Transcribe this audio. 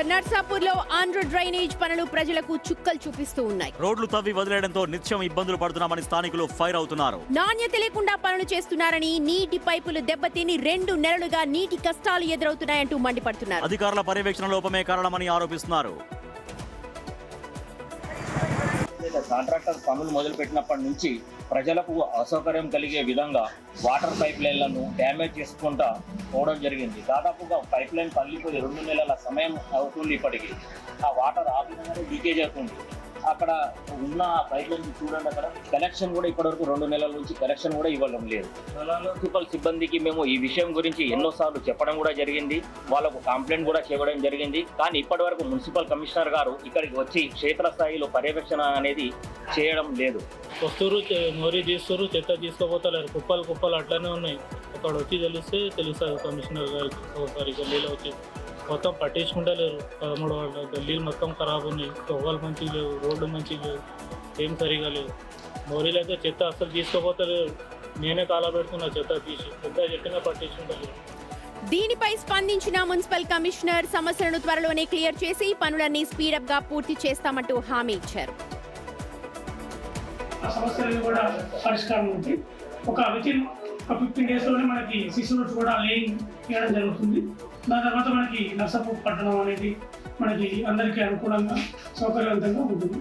నర్సాపూర్లో Andhra drainage పనులు ప్రజలకు చుక్కలు చూపిస్తూ ఉన్నాయి. రోడ్లు తవ్వి వదిలేయడంతో నిత్యం ఇబ్బందులు పడుతున్నామని స్థానికులు ఫైర్ అవుతున్నారు. నాణ్యత లేకుండా పనులు చేస్తున్నారని, నీటి పైపులు దెబ్బతిని 2 నెలలుగా నీటి కష్టాలు ఎదురవుతున్నాయంటూ మండిపడుతున్నారు. అధికారుల పర్యవేక్షణ లోపమే కారణమని ఆరోపిస్తున్నారు. కాంట్రాక్టర్ పనులు మొదలుపెట్టినప్పటి నుంచి ప్రజలకు అసౌకర్యం కలిగే విధంగా వాటర్ పైప్ లైన్లను డ్యామేజ్ చేసుకుంటా పోవడం జరిగింది. దాదాపుగా పైప్ లైన్ పగిలిపోయి 2 నెలల సమయం అవుతుంది. ఇప్పటికీ ఆ వాటర్ ఆ విధంగానే లీకేజ్ అవుతుంది. అక్కడ ఉన్న పైప్ లైన్ చూడండి, అక్కడ కనెక్షన్ కూడా ఇప్పటివరకు 2 నెలల నుంచి కనెక్షన్ కూడా ఇవ్వడం లేదు. మున్సిపల్ సిబ్బందికి మేము ఈ విషయం గురించి ఎన్నోసార్లు చెప్పడం కూడా జరిగింది, వాళ్ళకు కంప్లైంట్ కూడా చేయడం జరిగింది. కానీ ఇప్పటి వరకు మున్సిపల్ కమిషనర్ గారు ఇక్కడికి వచ్చి క్షేత్రస్థాయిలో పర్యవేక్షణ అనేది చేయడం లేదు. వస్తురు మోరీ తీస్తురు, చెత్త తీసుకోపోతలేరు, కుప్పలు కుప్పలు అట్లనే ఉన్నాయి. అక్కడ వచ్చి తెలుస్తుంది కమిషనర్ గారికి. ఒకసారి గల్లీలో వచ్చి మొత్తం పట్టించుకుంటలేరు. 13 వాళ్ళ గల్లీలు మొత్తం ఖరాబ్ ఉన్నాయి. తొవ్వలు మంచిగా లేవు, రోడ్లు మంచిగా లేవు, ఏం సరిగా లేవు. మోరీలు అయితే చెత్త అసలు తీసుకోపోతలేరు. నేనే కాలా పెడుతున్నా చెత్త తీసి, ఎంత చెప్పినా పట్టించుకుంటలేరు. దీనిపై స్పందించిన మున్సిపల్ కమిషనర్ సమస్యలను త్వరలోనే క్లియర్ చేసి పనులన్నీ స్పీడప్ గా పూర్తి చేస్తామంటూ హామీ ఇచ్చారు. సమస్యలు కూడా పరిష్కారం ఉంది. ఒక 15 డేస్లోనే మనకి 6 roads కూడా లేయింగ్ చేయడం జరుగుతుంది. దాని తర్వాత మనకి నర్సాపూర్ పట్టణం అనేది మనకి అందరికీ అనుకూలంగా సౌకర్యవంతంగా ఉంటుంది.